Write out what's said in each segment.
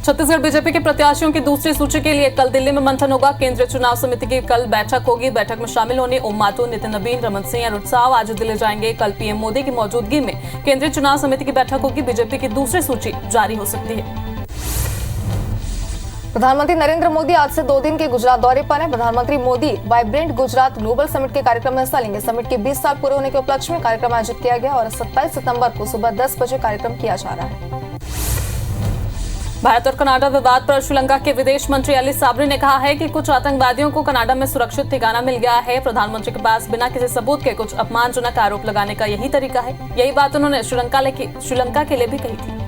Chhattisgarh BJP के प्रत्याशियों की दूसरी सूची के लिए कल दिल्ली में मंथन होगा। केंद्रीय चुनाव समिति की कल बैठक होगी। बैठक में शामिल होने ओम माथुर, नितिन नबीन, रमन सिंह और उत्साह आज दिल्ली जाएंगे। कल पीएम मोदी की मौजूदगी में केंद्रीय चुनाव समिति की बैठक होगी। बीजेपी की दूसरी सूची जारी हो सकती है। प्रधानमंत्री नरेंद्र मोदी आज से 2 दिन के गुजरात दौरे पर हैं। प्रधानमंत्री Modi vibrant Gujarat global summit के कार्यक्रम में हिस्सा लेंगे। समिट के 20 साल पूरे होने के उपलक्ष्य में कार्यक्रम आयोजित किया गया और 27 सितंबर को सुबह 10 बजे कार्यक्रम किया जा रहा है। भारत और कनाडा विवाद पर श्रीलंका के विदेश मंत्री अली साबरी ने कहा है कि कुछ आतंकवादियों को कनाडा में सुरक्षित ठिकाना मिल गया है। प्रधानमंत्री के पास बिना किसी सबूत के कुछ अपमानजनक आरोप लगाने का यही तरीका है। यही बात उन्होंने श्रीलंका के लिए भी कही थी।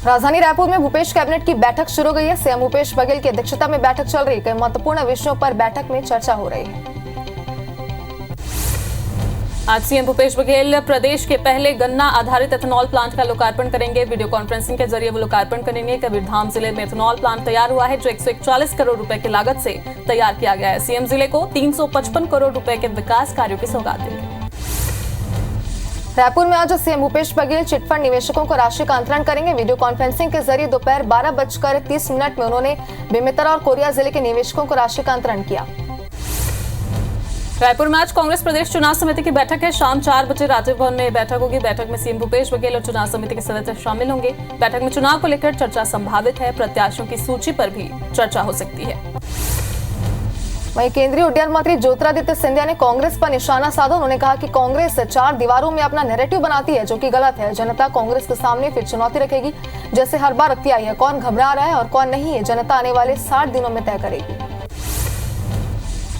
राजधानी रायपुर में भूपेश कैबिनेट की बैठक शुरू हो गई है। सीएम भूपेश बघेल की अध्यक्षता में बैठक चल रही है। कई महत्वपूर्ण विषयों पर बैठक में चर्चा हो रही है। आज सीएम भूपेश बघेल प्रदेश के पहले गन्ना आधारित एथेनॉल प्लांट का लोकार्पण करेंगे। वीडियो कॉन्फ्रेंसिंग के जरिए वो लोकार्पण करेंगे। कबीरधाम जिले में एथेनॉल प्लांट तैयार हुआ है, जो 141 करोड़ रुपए की लागत से तैयार किया गया है। सीएम जिले को 355 करोड़ रुपए के विकास कार्यों की सौगात देंगे। रायपुर में आज सीएम भूपेश बघेल चिटफंड निवेशकों को राशि का अंतरण करेंगे। वीडियो कॉन्फ्रेंसिंग के जरिए दोपहर 12:30 में उन्होंने बेमेतरा और कोरिया जिले के निवेशकों को राशि का अंतरण किया। रायपुर में आज कांग्रेस प्रदेश चुनाव समिति की बैठक है। शाम 4 बजे राजीव भवन में बैठक होगी। बैठक में सीएम भूपेश बघेल और चुनाव समिति के सदस्य शामिल होंगे। बैठक में चुनाव को लेकर चर्चा संभावित है। प्रत्याशियों की सूची पर भी चर्चा हो सकती है। वहीं केंद्रीय उड्डयन मंत्री ज्योतिरादित्य सिंधिया ने कांग्रेस पर निशाना साधा। उन्होंने कहा कि कांग्रेस 4 दीवारों में अपना नैरेटिव बनाती है, जो कि गलत है। जनता कांग्रेस के सामने फिर चुनौती रखेगी, जैसे हर बार रखती आई है। कौन घबरा रहा है और कौन नहीं है, जनता आने वाले 60 दिनों में तय करेगी।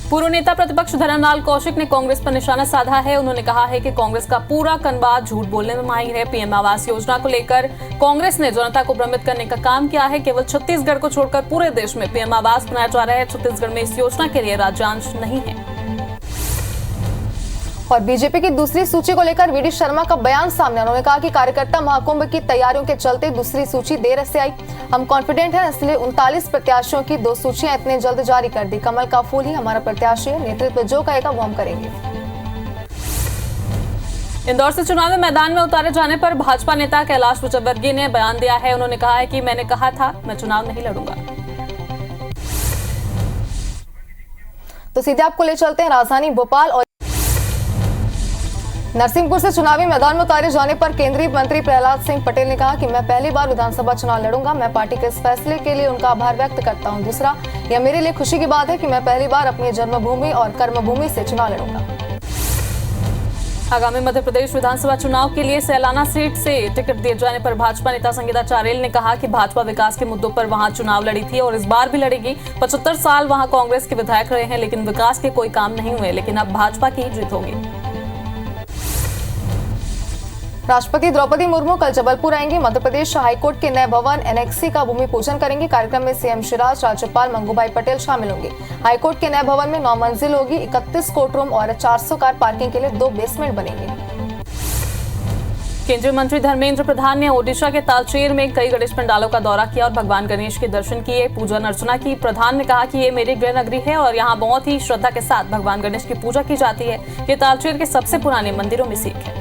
पूर्व नेता प्रतिपक्ष धरमलाल कौशिक ने कांग्रेस पर निशाना साधा है। उन्होंने कहा है कि कांग्रेस का पूरा कनबाद झूठ बोलने में माहिर है। पीएम आवास योजना को लेकर कांग्रेस ने जनता को भ्रमित करने का काम किया है। केवल छत्तीसगढ़ को छोड़कर पूरे देश में पीएम आवास बनाया जा रहा है। छत्तीसगढ़ में इस योजना के लिए राज्यांश नहीं है। और बीजेपी की दूसरी सूची को लेकर वीडी शर्मा का बयान सामने। उन्होंने कहा कि कार्यकर्ता महाकुंभ की तैयारियों के चलते दूसरी सूची देर से आई। हम कॉन्फिडेंट हैं, इसलिए 39 प्रत्याशियों की 2 सूचियां इतने जल्द जारी कर दी। कमल का फूल ही हमारा प्रत्याशी है। नेतृत्व जो कहेगा वो हम करेंगे। इंदौर से चुनावी मैदान में उतारे जाने पर भाजपा नेता कैलाश विजयवर्गीय ने बयान दिया है। उन्होंने कहा है कि मैंने कहा था मैं चुनाव नहीं लड़ूंगा। तो सीधे आपको ले चलते हैं राजधानी भोपाल और नरसिंहपुर से चुनावी मैदान में उतारे जाने पर केंद्रीय मंत्री प्रहलाद सिंह पटेल ने कहा कि मैं पहली बार विधानसभा चुनाव लड़ूंगा। मैं पार्टी के इस फैसले के लिए उनका आभार व्यक्त करता हूं। दूसरा, यह मेरे लिए खुशी की बात है कि मैं पहली बार अपनी जन्मभूमि और कर्मभूमि से चुनाव लड़ूंगा। आगामी मध्य प्रदेश विधानसभा चुनाव के लिए सैलाना सीट से टिकट दिए जाने पर भाजपा नेता संगीता चारेल ने कहा कि भाजपा विकास के मुद्दों पर वहां चुनाव लड़ी थी और इस बार भी लड़ेगी। 75 साल वहां कांग्रेस के विधायक रहे हैं, लेकिन विकास के कोई काम नहीं हुए। लेकिन अब भाजपा की जीत होगी। राष्ट्रपति द्रौपदी मुर्मू कल जबलपुर आएंगे। मध्य प्रदेश हाईकोर्ट के नए भवन एनेक्सी का भूमि पूजन करेंगे। कार्यक्रम में सीएम शिवराज, राज्यपाल मंगूभाई पटेल शामिल होंगे। हाईकोर्ट के नए भवन में 9 मंजिल होगी। 31 कोर्ट रूम और 400 कार पार्किंग के लिए 2 बेसमेंट बनेंगे। केंद्रीय मंत्री धर्मेंद्र प्रधान ने ओडिशा के तालचेर में कई गणेश पंडालों का दौरा किया और भगवान गणेश के दर्शन किए, पूजन अर्चना की। प्रधान ने कहा कि ये मेरी गृह नगरी है और यहाँ बहुत ही श्रद्धा के साथ भगवान गणेश की पूजा की जाती है। ये तालचेर के सबसे पुराने मंदिरों में से एक है।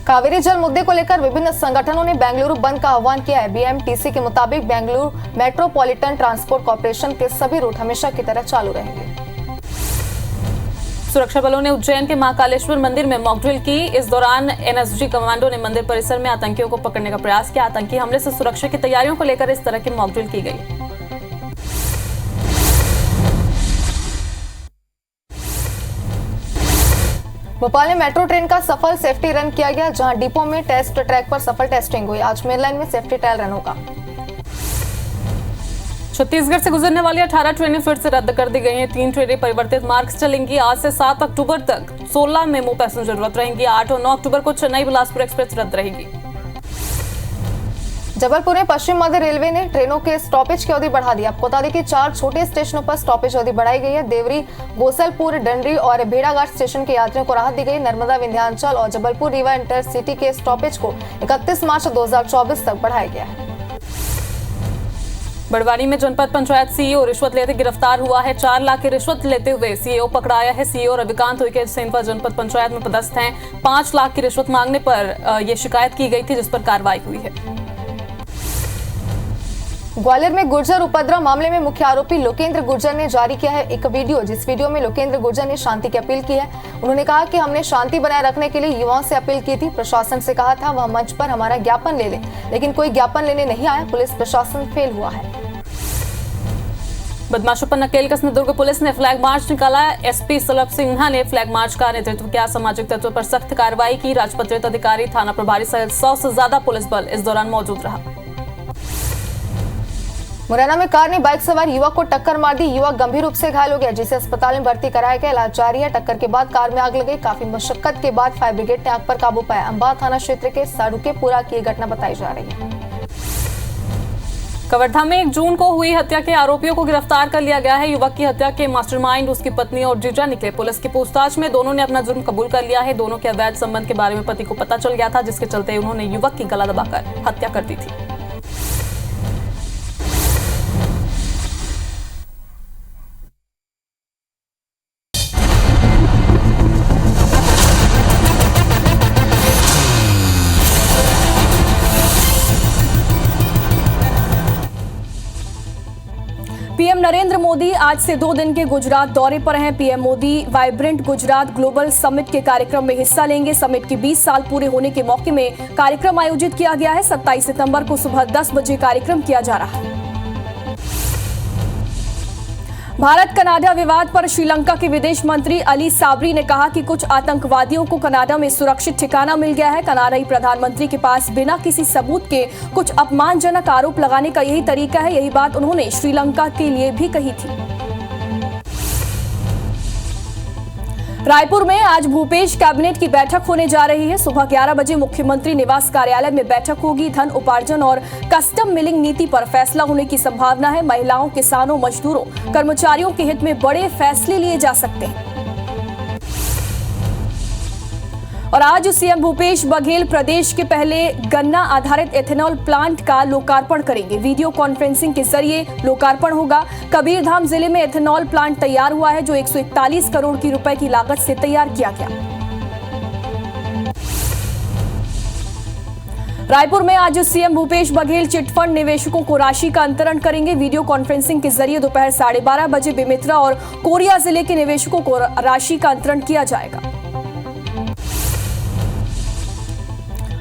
कावेरी जल मुद्दे को लेकर विभिन्न संगठनों ने बेंगलुरु बंद का आह्वान किया है। बीएमटीसी के मुताबिक बेंगलुरु मेट्रोपॉलिटन ट्रांसपोर्ट कॉर्पोरेशन के सभी रूट हमेशा की तरह चालू रहेंगे। सुरक्षा बलों ने उज्जैन के महाकालेश्वर मंदिर में मॉकड्रिल की। इस दौरान एनएसजी कमांडो ने मंदिर परिसर में आतंकियों को पकड़ने का प्रयास किया। आतंकी हमले से सुरक्षा की तैयारियों को लेकर इस तरह की मॉकड्रिल की गई। भोपाल में मेट्रो ट्रेन का सफल सेफ्टी रन किया गया, जहां डिपो में टेस्ट ट्रैक पर सफल टेस्टिंग हुई। आज मेन लाइन में सेफ्टी ट्रायल रन होगा। छत्तीसगढ़ से गुजरने वाली 18 ट्रेनें फिर से रद्द कर दी गई हैं। 3 ट्रेनें परिवर्तित मार्ग से चलेंगी। आज से 7 अक्टूबर तक 16 मेमो पैसेंजर रद्द रहेंगी। 8 और 9 अक्टूबर को चेन्नई बिलासपुर एक्सप्रेस रद्द रहेगी। जबलपुर में पश्चिम मध्य रेलवे ने ट्रेनों के स्टॉपेज की अवधि बढ़ा दी। आपको बता दें कि 4 छोटे स्टेशनों पर स्टॉपेज अवधि बढ़ाई गई है। देवरी, गोसलपुर, डंडरी और भेड़ाघाट स्टेशन के यात्रियों को राहत दी गई। नर्मदा, विंध्याचल और जबलपुर रीवा इंटरसिटी के स्टॉपेज को 31 मार्च 2024 तक बढ़ाया गया है। बड़वानी में जनपद पंचायत सीईओ रिश्वत लेते गिरफ्तार हुआ है। 4 लाख की रिश्वत लेते हुए सीईओ पकड़ाया है। सीईओ रविकांत उइके सेनवा जनपद पंचायत में पदस्थ हैं। 5 लाख की रिश्वत मांगने पर यह शिकायत की गई थी, जिस पर कार्रवाई हुई है। ग्वालियर में गुर्जर उपद्रव मामले में मुख्य आरोपी लोकेंद्र गुर्जर ने जारी किया है एक वीडियो, जिस वीडियो में लोकेंद्र गुर्जर ने शांति की अपील की है। उन्होंने कहा कि हमने शांति बनाए रखने के लिए युवाओं से अपील की थी। प्रशासन से कहा था वह मंच पर हमारा ज्ञापन ले ले, लेकिन कोई ज्ञापन लेने नहीं आया। पुलिस प्रशासन फेल हुआ है। बदमाशों पर नकेल कसने दुर्ग पुलिस ने फ्लैग मार्च निकाला। एसपी सुलभ सिन्हा ने फ्लैग मार्च का नेतृत्व किया। सामाजिक तत्व पर सख्त कार्रवाई की। राजपत्रित अधिकारी, थाना प्रभारी सहित 100 से ज्यादा पुलिस बल इस दौरान मौजूद रहा। मुरैना में कार ने बाइक सवार युवक को टक्कर मार दी। युवक गंभीर रूप से घायल हो गया, जिसे अस्पताल में भर्ती कराया गया। इलाज जारी है। टक्कर के बाद कार में आग लग गई। काफी मशक्कत के बाद फायर ब्रिगेड ने आग पर काबू पाया। अंबाह थाना क्षेत्र के साड़ुकेपुरा की घटना बताई जा रही है। कवर्धा में 1 जून को हुई हत्या के आरोपियों को गिरफ्तार कर लिया गया है। युवक की हत्या के मास्टरमाइंड उसकी पत्नी और जीजा निकले। पुलिस की पूछताछ में दोनों ने अपना जुर्म कबूल कर लिया है। दोनों के अवैध संबंध के बारे में पति को पता चल गया था, जिसके चलते उन्होंने युवक की गला दबाकर हत्या कर दी थी। पीएम नरेंद्र मोदी आज से 2 दिन के गुजरात दौरे पर हैं। PM Modi vibrant Gujarat global summit के कार्यक्रम में हिस्सा लेंगे। समिट के 20 साल पूरे होने के मौके में कार्यक्रम आयोजित किया गया है। 27 सितंबर को सुबह 10 बजे कार्यक्रम किया जा रहा है। भारत कनाडा विवाद पर श्रीलंका के विदेश मंत्री अली साबरी ने कहा कि कुछ आतंकवादियों को कनाडा में सुरक्षित ठिकाना मिल गया है। कनाडाई प्रधानमंत्री के पास बिना किसी सबूत के कुछ अपमानजनक आरोप लगाने का यही तरीका है। यही बात उन्होंने श्रीलंका के लिए भी कही थी। रायपुर में आज भूपेश कैबिनेट की बैठक होने जा रही है। सुबह 11 बजे मुख्यमंत्री निवास कार्यालय में बैठक होगी। धन उपार्जन और कस्टम मिलिंग नीति पर फैसला होने की संभावना है। महिलाओं, किसानों, मजदूरों, कर्मचारियों के हित में बड़े फैसले लिए जा सकते हैं। और आज सीएम भूपेश बघेल प्रदेश के पहले गन्ना आधारित एथेनॉल प्लांट का लोकार्पण करेंगे। वीडियो कॉन्फ्रेंसिंग के जरिए लोकार्पण होगा। कबीरधाम जिले में एथेनॉल प्लांट तैयार हुआ है, जो 141 करोड़ की रुपए की लागत से तैयार किया गया। रायपुर में आज सीएम भूपेश बघेल चिटफंड निवेशकों को राशि का अंतरण करेंगे। वीडियो कॉन्फ्रेंसिंग के जरिए दोपहर 12:30 बजे बेमेतरा और कोरिया जिले के निवेशकों को राशि का अंतरण किया जाएगा।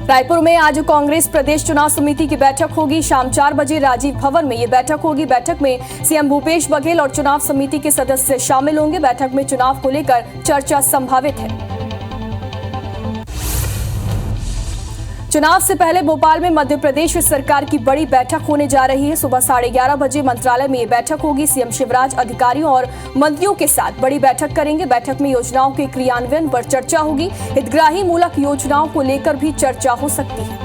रायपुर में आज कांग्रेस प्रदेश चुनाव समिति की बैठक होगी। शाम 4 बजे राजीव भवन में ये बैठक होगी। बैठक में सीएम भूपेश बघेल और चुनाव समिति के सदस्य शामिल होंगे। बैठक में चुनाव को लेकर चर्चा संभावित है। चुनाव से पहले भोपाल में मध्य प्रदेश सरकार की बड़ी बैठक होने जा रही है। सुबह 11:30 बजे मंत्रालय में ये बैठक होगी। सीएम शिवराज अधिकारियों और मंत्रियों के साथ बड़ी बैठक करेंगे। बैठक में योजनाओं के क्रियान्वयन पर चर्चा होगी। हितग्राही मूलक योजनाओं को लेकर भी चर्चा हो सकती है।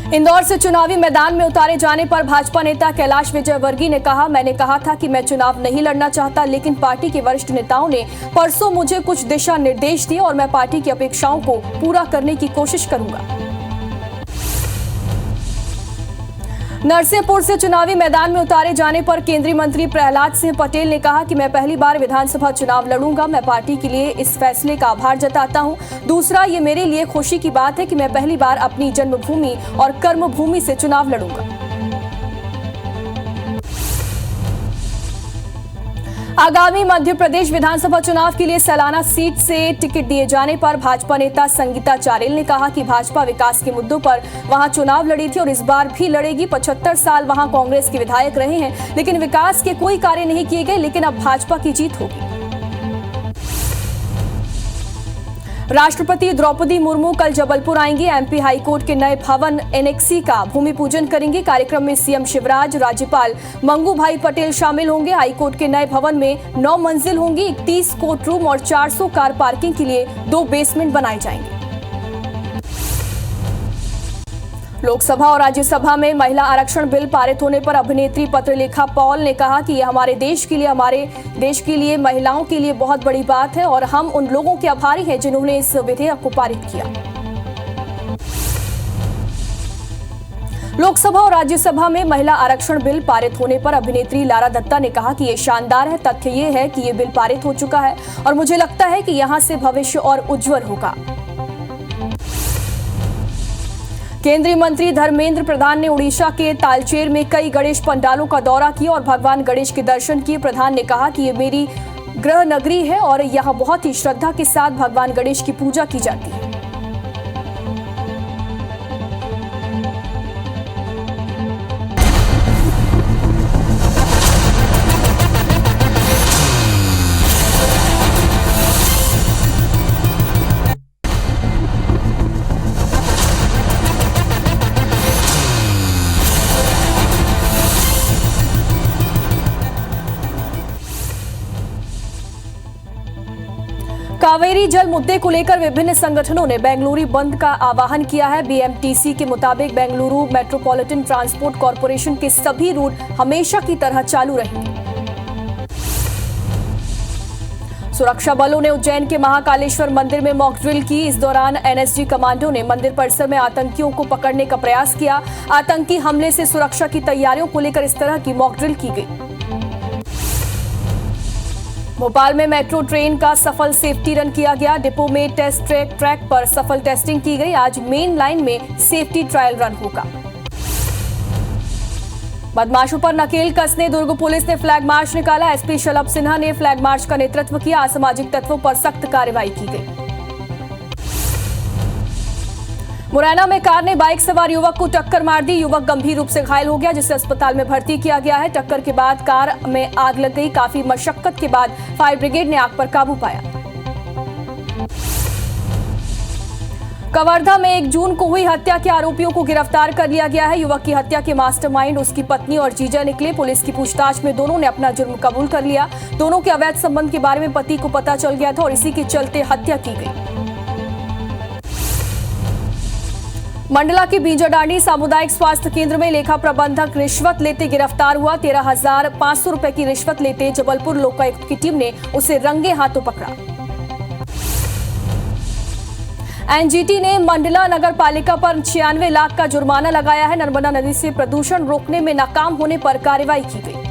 इंदौर से चुनावी मैदान में उतारे जाने पर भाजपा नेता कैलाश विजयवर्गीय ने कहा, मैंने कहा था कि मैं चुनाव नहीं लड़ना चाहता, लेकिन पार्टी के वरिष्ठ नेताओं ने परसों मुझे कुछ दिशा निर्देश दिए और मैं पार्टी की अपेक्षाओं को पूरा करने की कोशिश करूंगा। नरसिंहपुर से चुनावी मैदान में उतारे जाने पर केंद्रीय मंत्री प्रहलाद सिंह पटेल ने कहा कि मैं पहली बार विधानसभा चुनाव लड़ूंगा। मैं पार्टी के लिए इस फैसले का आभार जताता हूं। दूसरा, ये मेरे लिए खुशी की बात है कि मैं पहली बार अपनी जन्मभूमि और कर्मभूमि से चुनाव लड़ूंगा। आगामी मध्य प्रदेश विधानसभा चुनाव के लिए सलाना सीट से टिकट दिए जाने पर भाजपा नेता संगीता चारेल ने कहा कि भाजपा विकास के मुद्दों पर वहां चुनाव लड़ी थी और इस बार भी लड़ेगी। 75 साल वहां कांग्रेस के विधायक रहे हैं, लेकिन विकास के कोई कार्य नहीं किए गए, लेकिन अब भाजपा की जीत होगी। राष्ट्रपति द्रौपदी मुर्मू कल जबलपुर आएंगी। एमपी हाईकोर्ट के नए भवन एनेक्सी का भूमि पूजन करेंगे। कार्यक्रम में सीएम शिवराज, राज्यपाल मंगू भाई पटेल शामिल होंगे। हाईकोर्ट के नए भवन में 9 मंजिल होंगी। 31 कोर्ट रूम और 400 कार पार्किंग के लिए 2 बेसमेंट बनाए जाएंगे। लोकसभा और राज्यसभा में महिला आरक्षण बिल पारित होने पर अभिनेत्री पत्रलेखा पॉल ने कहा कि यह हमारे देश के लिए महिलाओं के लिए बहुत बड़ी बात है और हम उन लोगों के आभारी हैं जिन्होंने इस विधेयक को पारित किया। लोकसभा और राज्यसभा में महिला आरक्षण बिल पारित होने पर अभिनेत्री लारा दत्ता ने कहा कि ये शानदार है। तथ्य ये है कि ये बिल पारित हो चुका है और मुझे लगता है कि यहां से भविष्य और उज्जवल होगा। केंद्रीय मंत्री धर्मेंद्र प्रधान ने उड़ीसा के तालचेर में कई गणेश पंडालों का दौरा किया और भगवान गणेश के दर्शन किए। प्रधान ने कहा कि ये मेरी गृह नगरी है और यहाँ बहुत ही श्रद्धा के साथ भगवान गणेश की पूजा की जाती है। कावेरी जल मुद्दे को लेकर विभिन्न संगठनों ने बेंगलुरु बंद का आह्वान किया है। बीएमटीसी के मुताबिक बेंगलुरु मेट्रोपॉलिटन ट्रांसपोर्ट कॉरपोरेशन के सभी रूट हमेशा की तरह चालू रहेंगे। सुरक्षा बलों ने उज्जैन के महाकालेश्वर मंदिर में मॉक ड्रिल की। इस दौरान एनएसजी कमांडो ने मंदिर परिसर में आतंकियों को पकड़ने का प्रयास किया। आतंकी हमले से सुरक्षा की तैयारियों को लेकर इस तरह की मॉक ड्रिल की गई। भोपाल में मेट्रो ट्रेन का सफल सेफ्टी रन किया गया। डिपो में टेस्ट ट्रैक पर सफल टेस्टिंग की गई। आज मेन लाइन में सेफ्टी ट्रायल रन होगा। बदमाशों पर नकेल कसने दुर्ग पुलिस ने फ्लैग मार्च निकाला। एसपी शलभ सिन्हा ने फ्लैग मार्च का नेतृत्व किया। असामाजिक तत्वों पर सख्त कार्रवाई की गई। मुरैना में कार ने बाइक सवार युवक को टक्कर मार दी। युवक गंभीर रूप से घायल हो गया, जिसे अस्पताल में भर्ती किया गया है। टक्कर के बाद कार में आग लग गई। काफी मशक्कत के बाद फायर ब्रिगेड ने आग पर काबू पाया। कवर्धा में 1 जून को हुई हत्या के आरोपियों को गिरफ्तार कर लिया गया है। युवक की हत्या के मास्टरमाइंड उसकी पत्नी और जीजा निकले। पुलिस की पूछताछ में दोनों ने अपना जुर्म कबूल कर लिया। दोनों के अवैध संबंध के बारे में पति को पता चल गया था और इसी के चलते हत्या की गई। मंडला के बीजाडांडी सामुदायिक स्वास्थ्य केंद्र में लेखा प्रबंधक रिश्वत लेते गिरफ्तार हुआ। 13,500 रुपए की रिश्वत लेते जबलपुर लोकायुक्त की टीम ने उसे रंगे हाथों पकड़ा। एनजीटी ने मंडला नगर पालिका पर 96 लाख का जुर्माना लगाया है। नर्मदा नदी से प्रदूषण रोकने में नाकाम होने पर कार्रवाई की गई।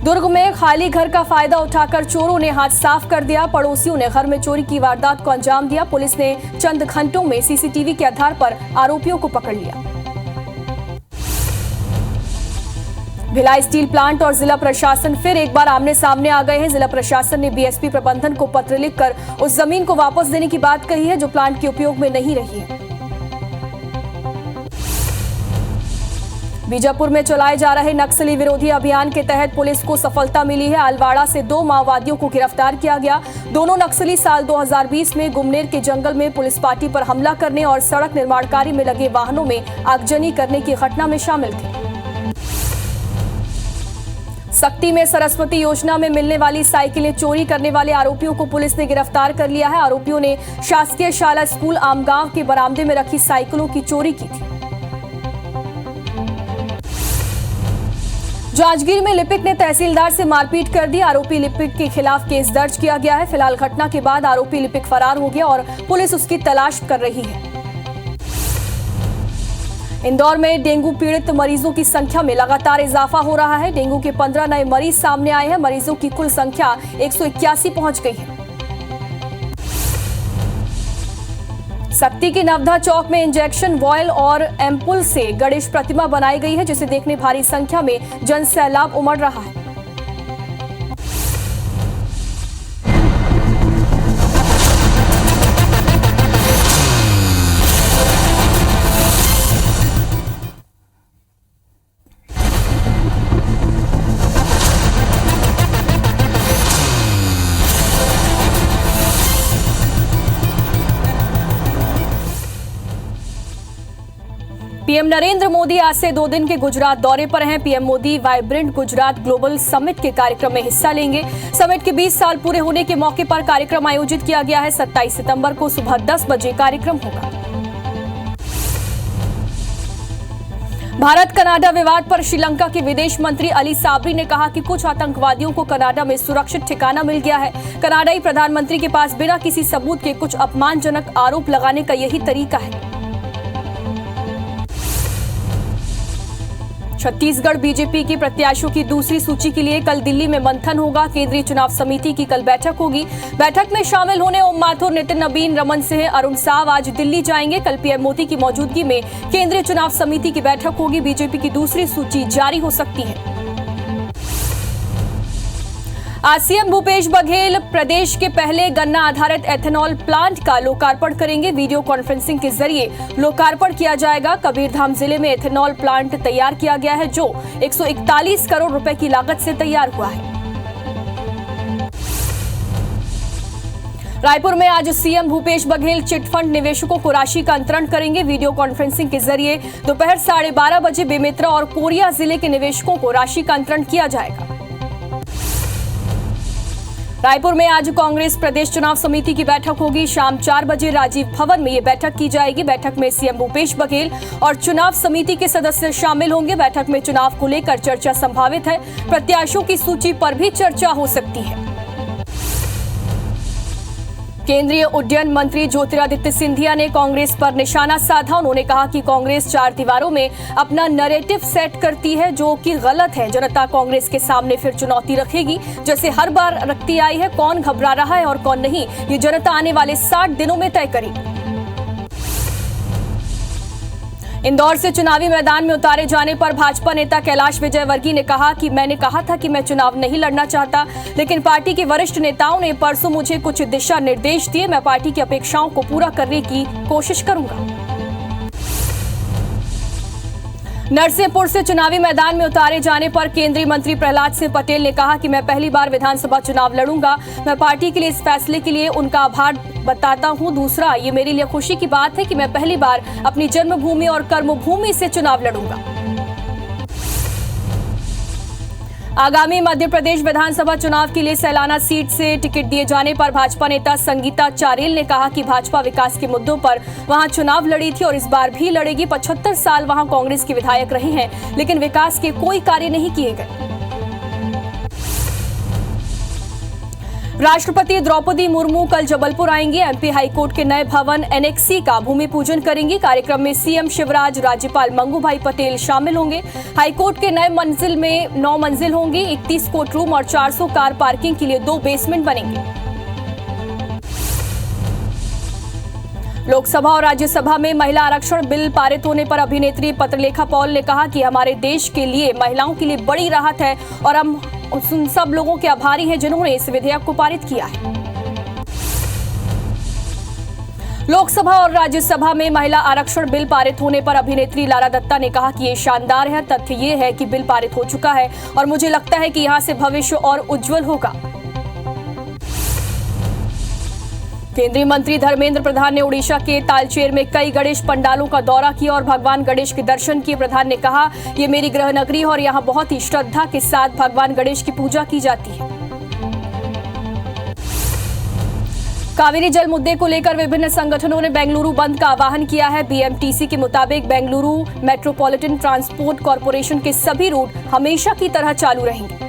दुर्ग में खाली घर का फायदा उठाकर चोरों ने हाथ साफ कर दिया। पड़ोसियों ने घर में चोरी की वारदात को अंजाम दिया। पुलिस ने चंद घंटों में सीसीटीवी के आधार पर आरोपियों को पकड़ लिया। भिलाई स्टील प्लांट और जिला प्रशासन फिर एक बार आमने सामने आ गए हैं। जिला प्रशासन ने बीएसपी प्रबंधन को पत्र लिखकर उस जमीन को वापस देने की बात कही है जो प्लांट के उपयोग में नहीं रही है। बीजापुर में चलाए जा रहे नक्सली विरोधी अभियान के तहत पुलिस को सफलता मिली है। अलवाड़ा से 2 माओवादियों को गिरफ्तार किया गया। दोनों नक्सली साल 2020 में गुमनेर के जंगल में पुलिस पार्टी पर हमला करने और सड़क निर्माण कार्य में लगे वाहनों में आगजनी करने की घटना में शामिल थे। सक्ती में सरस्वती योजना में मिलने वाली साइकिलें चोरी करने वाले आरोपियों को पुलिस ने गिरफ्तार कर लिया है। आरोपियों ने शासकीय शाला स्कूल आमगांव के बरामदे में रखी साइकिलों की चोरी की थी। जांजगीर में लिपिक ने तहसीलदार से मारपीट कर दी। आरोपी लिपिक के खिलाफ केस दर्ज किया गया है। फिलहाल घटना के बाद आरोपी लिपिक फरार हो गया और पुलिस उसकी तलाश कर रही है। इंदौर में डेंगू पीड़ित मरीजों की संख्या में लगातार इजाफा हो रहा है। डेंगू के 15 नए मरीज सामने आए हैं। मरीजों की कुल संख्या 181 पहुंच गई है। सक्ती के नवधा चौक में इंजेक्शन वॉयल और एम्पुल से गणेश प्रतिमा बनाई गई है, जिसे देखने भारी संख्या में जन सैलाब उमड़ रहा है। पीएम नरेंद्र मोदी आज से 2 दिन के गुजरात दौरे पर हैं। PM Modi vibrant Gujarat global summit के कार्यक्रम में हिस्सा लेंगे। समिट के 20 साल पूरे होने के मौके पर कार्यक्रम आयोजित किया गया है। 27 सितंबर को सुबह 10 बजे कार्यक्रम होगा। भारत कनाडा विवाद पर श्रीलंका के विदेश मंत्री अली साबरी ने कहा कि कुछ आतंकवादियों को कनाडा में सुरक्षित ठिकाना मिल गया है। कनाडाई प्रधानमंत्री के पास बिना किसी सबूत के कुछ अपमानजनक आरोप लगाने का यही तरीका है। छत्तीसगढ़ बीजेपी की प्रत्याशियों की दूसरी सूची के लिए कल दिल्ली में मंथन होगा। केंद्रीय चुनाव समिति की कल बैठक होगी। बैठक में शामिल होने ओम माथुर, नितिन नबीन, रमन सिंह, अरुण साव आज दिल्ली जाएंगे। कल पीएम मोदी की मौजूदगी में केंद्रीय चुनाव समिति की बैठक होगी। बीजेपी की दूसरी सूची जारी हो सकती है। आज सीएम भूपेश बघेल प्रदेश के पहले गन्ना आधारित एथेनॉल प्लांट का लोकार्पण करेंगे। वीडियो कॉन्फ्रेंसिंग के जरिए लोकार्पण किया जाएगा। कबीरधाम जिले में एथेनॉल प्लांट तैयार किया गया है, जो 141 करोड़ रुपए की लागत से तैयार हुआ है। रायपुर में आज सीएम भूपेश बघेल चिटफंड निवेशकों को राशि का अंतरण करेंगे। वीडियो कॉन्फ्रेंसिंग के जरिए दोपहर 12:30 बजे बेमेतरा और कोरिया जिले के निवेशकों को राशि का अंतरण किया जाएगा। रायपुर में आज कांग्रेस प्रदेश चुनाव समिति की बैठक होगी। शाम 4 बजे राजीव भवन में ये बैठक की जाएगी। बैठक में सीएम भूपेश बघेल और चुनाव समिति के सदस्य शामिल होंगे। बैठक में चुनाव को लेकर चर्चा संभावित है। प्रत्याशियों की सूची पर भी चर्चा हो सकती है। केंद्रीय उड्डयन मंत्री ज्योतिरादित्य सिंधिया ने कांग्रेस पर निशाना साधा। उन्होंने कहा कि कांग्रेस चार दीवारों में अपना नैरेटिव सेट करती है, जो कि गलत है। जनता कांग्रेस के सामने फिर चुनौती रखेगी, जैसे हर बार रखती आई है। कौन घबरा रहा है और कौन नहीं, ये जनता आने वाले 60 दिनों में तय करेगी। इंदौर से चुनावी मैदान में उतारे जाने पर भाजपा नेता कैलाश विजयवर्गीय ने कहा कि मैंने कहा था कि मैं चुनाव नहीं लड़ना चाहता, लेकिन पार्टी के वरिष्ठ नेताओं ने परसों मुझे कुछ दिशा निर्देश दिए। मैं पार्टी की अपेक्षाओं को पूरा करने की कोशिश करूंगा। नरसिंहपुर से चुनावी मैदान में उतारे जाने पर केंद्रीय मंत्री प्रहलाद सिंह पटेल ने कहा कि मैं पहली बार विधानसभा चुनाव लड़ूंगा। मैं पार्टी के लिए इस फैसले के लिए उनका आभार बताता हूं। दूसरा, ये मेरे लिए खुशी की बात है कि मैं पहली बार अपनी जन्मभूमि और कर्मभूमि से चुनाव लड़ूंगा। आगामी मध्य प्रदेश विधानसभा चुनाव के लिए सैलाना सीट से टिकट दिए जाने पर भाजपा नेता संगीता चारेल ने कहा कि भाजपा विकास के मुद्दों पर वहां चुनाव लड़ी थी और इस बार भी लड़ेगी। 75 साल वहां कांग्रेस के विधायक रहे हैं, लेकिन विकास के कोई कार्य नहीं किए गए। राष्ट्रपति द्रौपदी मुर्मू कल जबलपुर आएंगी। एमपी हाईकोर्ट के नए भवन एनेक्सी का भूमि पूजन करेंगी। कार्यक्रम में सीएम शिवराज, राज्यपाल मंगू भाई पटेल शामिल होंगे। हाईकोर्ट के नए मंजिल में 9 मंजिल होंगी। 31 कोर्ट रूम और 400 कार पार्किंग के लिए 2 बेसमेंट बनेंगे। लोकसभा और राज्यसभा में महिला आरक्षण बिल पारित होने पर अभिनेत्री पत्रलेखा पॉल ने कहा कि हमारे देश के लिए महिलाओं के लिए बड़ी राहत है और हम उन सब लोगों के आभारी हैं जिन्होंने इस विधेयक को पारित किया है। लोकसभा और राज्यसभा में महिला आरक्षण बिल पारित होने पर अभिनेत्री लारा दत्ता ने कहा कि ये शानदार है। तथ्य ये है कि बिल पारित हो चुका है और मुझे लगता है कि यहां से भविष्य और उज्जवल होगा। केंद्रीय मंत्री धर्मेंद्र प्रधान ने ओडिशा के तालचेर में कई गणेश पंडालों का दौरा किया और भगवान गणेश के दर्शन किए। प्रधान ने कहा, ये मेरी गृह नगरी है और यहाँ बहुत ही श्रद्धा के साथ भगवान गणेश की पूजा की जाती है। कावेरी जल मुद्दे को लेकर विभिन्न संगठनों ने बेंगलुरु बंद का आह्वान किया है। बीएमटीसी के मुताबिक बेंगलुरु मेट्रोपॉलिटन ट्रांसपोर्ट कॉरपोरेशन के सभी रूट हमेशा की तरह चालू रहेंगे।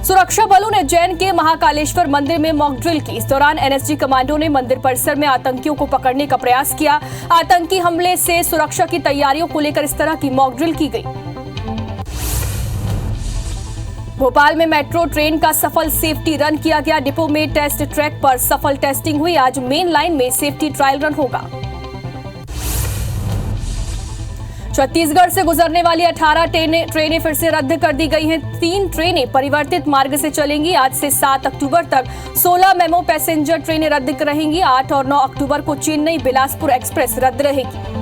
सुरक्षा बलों ने उज्जैन के महाकालेश्वर मंदिर में मॉक ड्रिल की। इस दौरान एनएसजी कमांडो ने मंदिर परिसर में आतंकियों को पकड़ने का प्रयास किया। आतंकी हमले से सुरक्षा की तैयारियों को लेकर इस तरह की मॉक ड्रिल की गई। भोपाल में मेट्रो ट्रेन का सफल सेफ्टी रन किया गया। डिपो में टेस्ट ट्रैक पर सफल टेस्टिंग हुई। आज मेन लाइन में सेफ्टी ट्रायल रन होगा। छत्तीसगढ़ से गुजरने वाली 18 ट्रेनें फिर से रद्द कर दी गई हैं। 3 ट्रेनें परिवर्तित मार्ग से चलेंगी। आज से 7 अक्टूबर तक 16 मेमो पैसेंजर ट्रेनें रद्द रहेंगी। 8 और 9 अक्टूबर को चेन्नई बिलासपुर एक्सप्रेस रद्द रहेगी।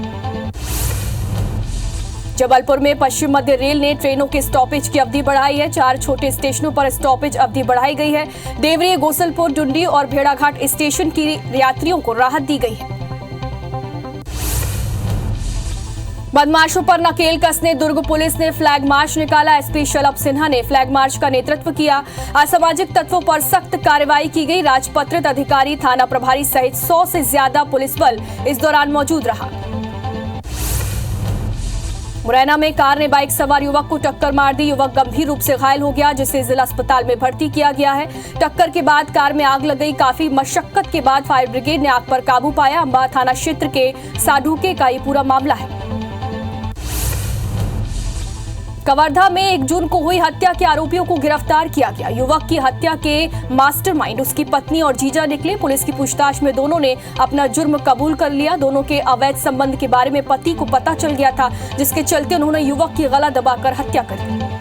जबलपुर में पश्चिम मध्य रेल ने ट्रेनों के स्टॉपेज की अवधि बढ़ाई है। 4 छोटे स्टेशनों पर स्टॉपेज अवधि बढ़ाई गई है। देवरी, गोसलपुर, डुंडी और भेड़ाघाट स्टेशन की यात्रियों को राहत दी गई है। बदमाशों पर नकेल कसने दुर्ग पुलिस ने फ्लैग मार्च निकाला। एसपी शलभ सिन्हा ने फ्लैग मार्च का नेतृत्व किया। असामाजिक तत्वों पर सख्त कार्रवाई की गई। राजपत्रित अधिकारी, थाना प्रभारी सहित 100 से ज्यादा पुलिस बल इस दौरान मौजूद रहा। मुरैना में कार ने बाइक सवार युवक को टक्कर मार दी। युवक गंभीर रूप से घायल हो गया, जिसे जिला अस्पताल में भर्ती किया गया है। टक्कर के बाद कार में आग लग गई। काफी मशक्कत के बाद फायर ब्रिगेड ने आग पर काबू पाया। अंबा थाना क्षेत्र के साडूके का ये पूरा मामला है। कवर्धा में 1 जून को हुई हत्या के आरोपियों को गिरफ्तार किया गया। युवक की हत्या के मास्टरमाइंड उसकी पत्नी और जीजा निकले। पुलिस की पूछताछ में दोनों ने अपना जुर्म कबूल कर लिया। दोनों के अवैध संबंध के बारे में पति को पता चल गया था, जिसके चलते उन्होंने युवक की गला दबाकर हत्या कर दी।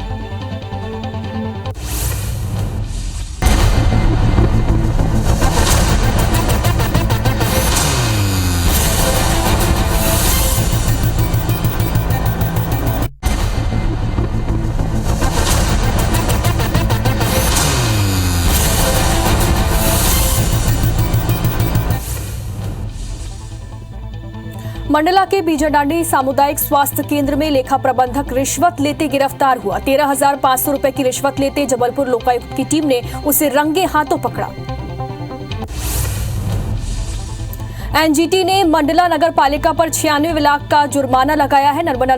मंडला के बीजाडांडी सामुदायिक स्वास्थ्य केंद्र में लेखा प्रबंधक रिश्वत लेते गिरफ्तार हुआ। 13,500 रुपए की रिश्वत लेते जबलपुर लोकायुक्त की टीम ने उसे रंगे हाथों पकड़ा। एनजीटी ने मंडला नगर पालिका पर 96 लाख का जुर्माना लगाया है। नर्मदा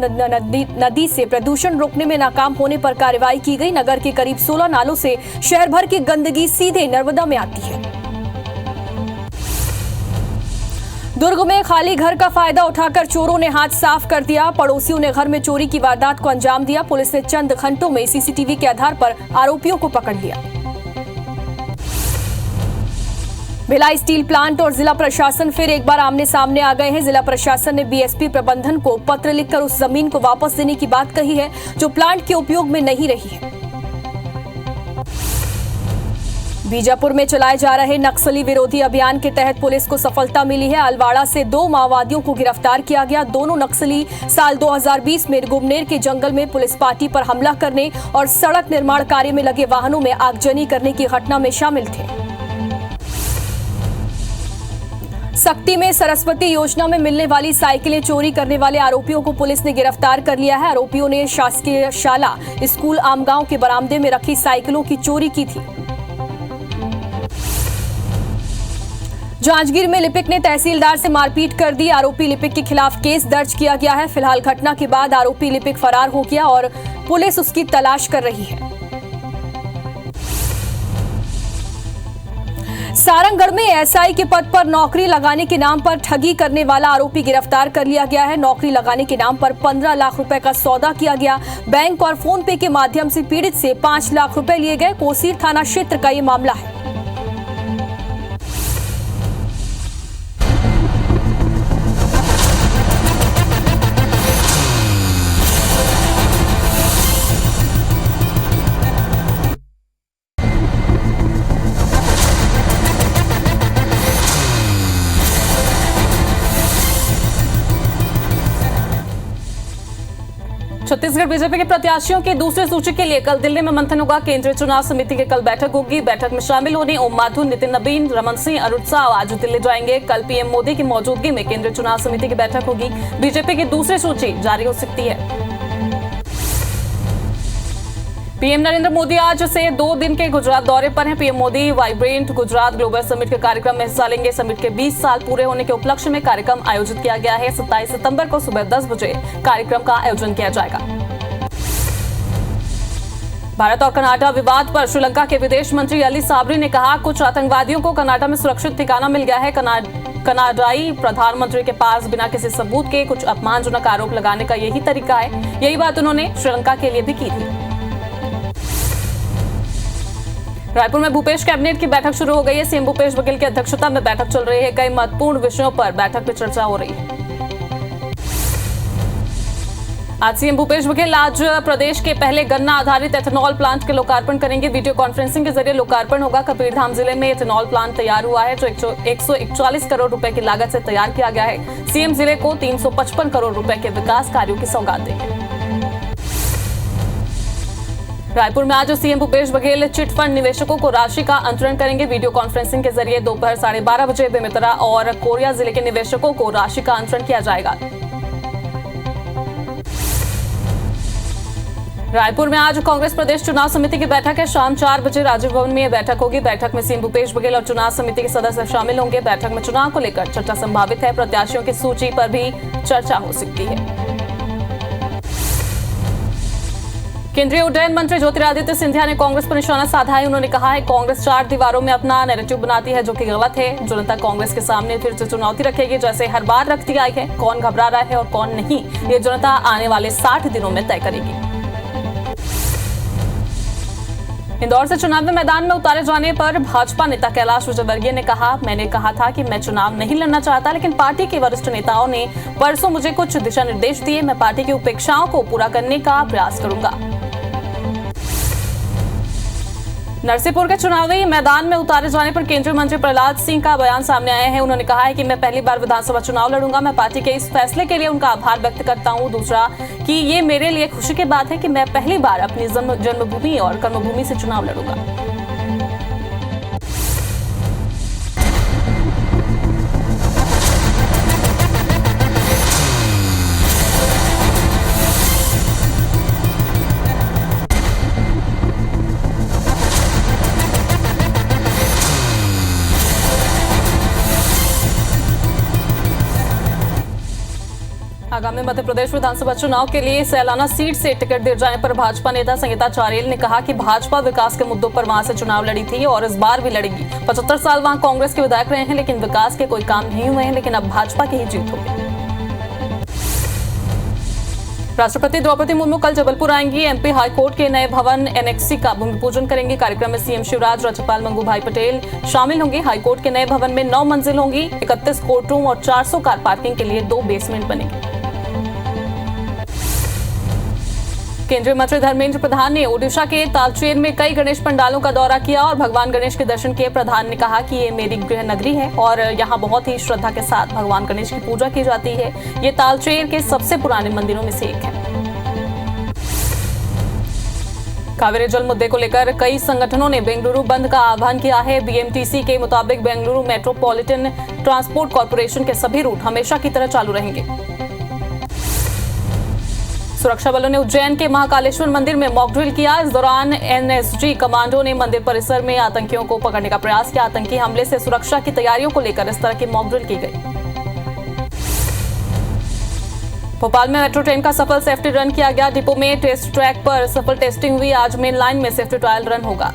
नदी से प्रदूषण रोकने में नाकाम होने पर कार्रवाई की गई। नगर के करीब 16 नालों से शहर भर की गंदगी सीधे नर्मदा में आती है। दुर्ग में खाली घर का फायदा उठाकर चोरों ने हाथ साफ कर दिया। पड़ोसियों ने घर में चोरी की वारदात को अंजाम दिया। पुलिस ने चंद घंटों में सीसीटीवी के आधार पर आरोपियों को पकड़ लिया। भिलाई स्टील प्लांट और जिला प्रशासन फिर एक बार आमने सामने आ गए हैं। जिला प्रशासन ने बीएसपी प्रबंधन को पत्र लिखकर उस जमीन को वापस देने की बात कही है जो प्लांट के उपयोग में नहीं रही है। बीजापुर में चलाए जा रहे नक्सली विरोधी अभियान के तहत पुलिस को सफलता मिली है। अलवाड़ा से 2 माओवादियों को गिरफ्तार किया गया। दोनों नक्सली साल 2020 में गुमनेर के जंगल में पुलिस पार्टी पर हमला करने और सड़क निर्माण कार्य में लगे वाहनों में आगजनी करने की घटना में शामिल थे। सक्ती में सरस्वती योजना में मिलने वाली साइकिलें चोरी करने वाले आरोपियों को पुलिस ने गिरफ्तार कर लिया है। आरोपियों ने शासकीय शाला स्कूल आमगांव के बरामदे में रखी साइकिलों की चोरी की थी। जांजगीर में लिपिक ने तहसीलदार से मारपीट कर दी। आरोपी लिपिक के खिलाफ केस दर्ज किया गया है। फिलहाल घटना के बाद आरोपी लिपिक फरार हो गया और पुलिस उसकी तलाश कर रही है। सारंगगढ़ में एसआई के पद पर नौकरी लगाने के नाम पर ठगी करने वाला आरोपी गिरफ्तार कर लिया गया है। नौकरी लगाने के नाम पर 15 लाख रुपए का सौदा किया गया। बैंक और फोन पे के माध्यम से पीड़ित से 5 लाख रुपए लिए गए। कोसीर थाना क्षेत्र का ये मामला है। छत्तीसगढ़ बीजेपी के प्रत्याशियों की दूसरी सूची के लिए कल दिल्ली में मंथन होगा। केंद्रीय चुनाव समिति की कल बैठक होगी। बैठक में शामिल होने ओम माथुर, नितिन नबीन, रमन सिंह, अरुण साव आज दिल्ली जाएंगे। कल पीएम मोदी की मौजूदगी में केंद्रीय चुनाव समिति की बैठक होगी। बीजेपी की दूसरी सूची जारी हो सकती है। पीएम नरेंद्र मोदी आज से 2 दिन के गुजरात दौरे पर हैं। PM Modi vibrant Gujarat global summit के कार्यक्रम में हिस्सा लेंगे। समिट के 20 साल पूरे होने के उपलक्ष्य में कार्यक्रम आयोजित किया गया है। 27 सितंबर को सुबह 10 बजे कार्यक्रम का आयोजन किया जाएगा। भारत और कनाडा विवाद पर श्रीलंका के विदेश मंत्री अली साबरी ने कहा, कुछ आतंकवादियों को कनाडा में सुरक्षित ठिकाना मिल गया है। कनाडाई प्रधानमंत्री के पास बिना किसी सबूत के कुछ अपमानजनक आरोप लगाने का यही तरीका है। यही बात उन्होंने श्रीलंका के लिए भी की थी। रायपुर में भूपेश कैबिनेट की बैठक शुरू हो गई है। सीएम भूपेश बघेल की अध्यक्षता में बैठक चल रही है। कई महत्वपूर्ण विषयों पर बैठक में चर्चा हो रही है। आज सीएम भूपेश बघेल आज प्रदेश के पहले गन्ना आधारित एथेनॉल प्लांट के लोकार्पण करेंगे। वीडियो कॉन्फ्रेंसिंग के जरिए लोकार्पण होगा। कबीरधाम जिले में एथेनॉल प्लांट तैयार हुआ है जो 141 करोड़ रुपए की लागत से तैयार किया गया है। सीएम जिले को 355 करोड़ रुपए के विकास कार्यों की सौगात देंगे। रायपुर में आज सीएम भूपेश बघेल चिटफंड निवेशकों को राशि का अंतरण करेंगे। वीडियो कॉन्फ्रेंसिंग के जरिए दोपहर 12:30 बजे बेमेतरा और कोरिया जिले के निवेशकों को राशि का अंतरण किया जाएगा। रायपुर में आज कांग्रेस प्रदेश चुनाव समिति की बैठक है। शाम 4 बजे राजीव भवन में यह बैठक होगी। बैठक में सीएम भूपेश बघेल और चुनाव समिति के सदस्य शामिल होंगे। बैठक में चुनाव को लेकर चर्चा संभावित है। प्रत्याशियों की सूची पर भी चर्चा हो सकती है। केंद्रीय उड्डयन मंत्री ज्योतिरादित्य सिंधिया ने कांग्रेस पर निशाना साधा है। उन्होंने कहा है कांग्रेस 4 दीवारों में अपना नैरेटिव बनाती है, जो कि गलत है। जनता कांग्रेस के सामने फिर से चुनौती रखेगी, जैसे हर बार रखती आई है। कौन घबरा रहा है और कौन नहीं, ये जनता आने वाले 60 दिनों में तय करेगी। इंदौर से चुनावी मैदान में उतारे जाने पर भाजपा नेता कैलाश विजयवर्गीय ने कहा, मैंने कहा था कि मैं चुनाव नहीं लड़ना चाहता, लेकिन पार्टी के वरिष्ठ नेताओं ने परसों मुझे कुछ दिशा निर्देश दिए। मैं पार्टी की उपेक्षाओं को पूरा करने का प्रयास करूंगा। नरसिंहपुर के चुनावी मैदान में उतारे जाने पर केंद्रीय मंत्री प्रहलाद सिंह का बयान सामने आया है। उन्होंने कहा है कि मैं पहली बार विधानसभा चुनाव लड़ूंगा। मैं पार्टी के इस फैसले के लिए उनका आभार व्यक्त करता हूं। दूसरा कि ये मेरे लिए खुशी की बात है कि मैं पहली बार अपनी जन्मभूमि और कर्मभूमि से चुनाव लड़ूंगा। आगामी मध्य प्रदेश विधानसभा चुनाव के लिए सैलाना सीट से टिकट दिए जाने पर भाजपा नेता संगीता चारेल ने कहा कि भाजपा विकास के मुद्दों पर वहां से चुनाव लड़ी थी और इस बार भी लड़ेगी। 75 साल वहां कांग्रेस के विधायक रहे हैं, लेकिन विकास के कोई काम नहीं हुए हैं, लेकिन अब भाजपा की ही जीत होगी। राष्ट्रपति द्रौपदी मुर्मू कल जबलपुर आएंगी। एमपी हाईकोर्ट के नए भवन एनेक्सी का भूमि पूजन करेंगे। कार्यक्रम में सीएम शिवराज, राज्यपाल मंगू भाई पटेल शामिल होंगे। हाईकोर्ट के नए भवन में 9 मंजिल होंगी। 31 कोर्ट रूम और 400 कार पार्किंग के लिए 2 बेसमेंट बनेंगे। केंद्रीय मंत्री धर्मेंद्र प्रधान ने ओडिशा के तालचेर में कई गणेश पंडालों का दौरा किया और भगवान गणेश के दर्शन किए। प्रधान ने कहा कि ये मेरी गृह नगरी है और यहाँ बहुत ही श्रद्धा के साथ भगवान गणेश की पूजा की जाती है। ये तालचेर के सबसे पुराने मंदिरों में से एक है। कावेरी जल मुद्दे को लेकर कई संगठनों ने बेंगलुरु बंद का आह्वान किया है। बीएमटीसी के मुताबिक बेंगलुरु मेट्रोपॉलिटन ट्रांसपोर्ट कॉर्पोरेशन के सभी रूट हमेशा की तरह चालू रहेंगे। सुरक्षा बलों ने उज्जैन के महाकालेश्वर मंदिर में मॉक ड्रिल किया। इस दौरान एनएसजी कमांडो ने मंदिर परिसर में आतंकियों को पकड़ने का प्रयास किया। आतंकी हमले से सुरक्षा की तैयारियों को लेकर इस तरह की मॉक ड्रिल की गई। भोपाल में मेट्रो ट्रेन का सफल सेफ्टी रन किया गया। डिपो में टेस्ट ट्रैक पर सफल टेस्टिंग हुई। आज मेन लाइन में सेफ्टी ट्रायल रन होगा।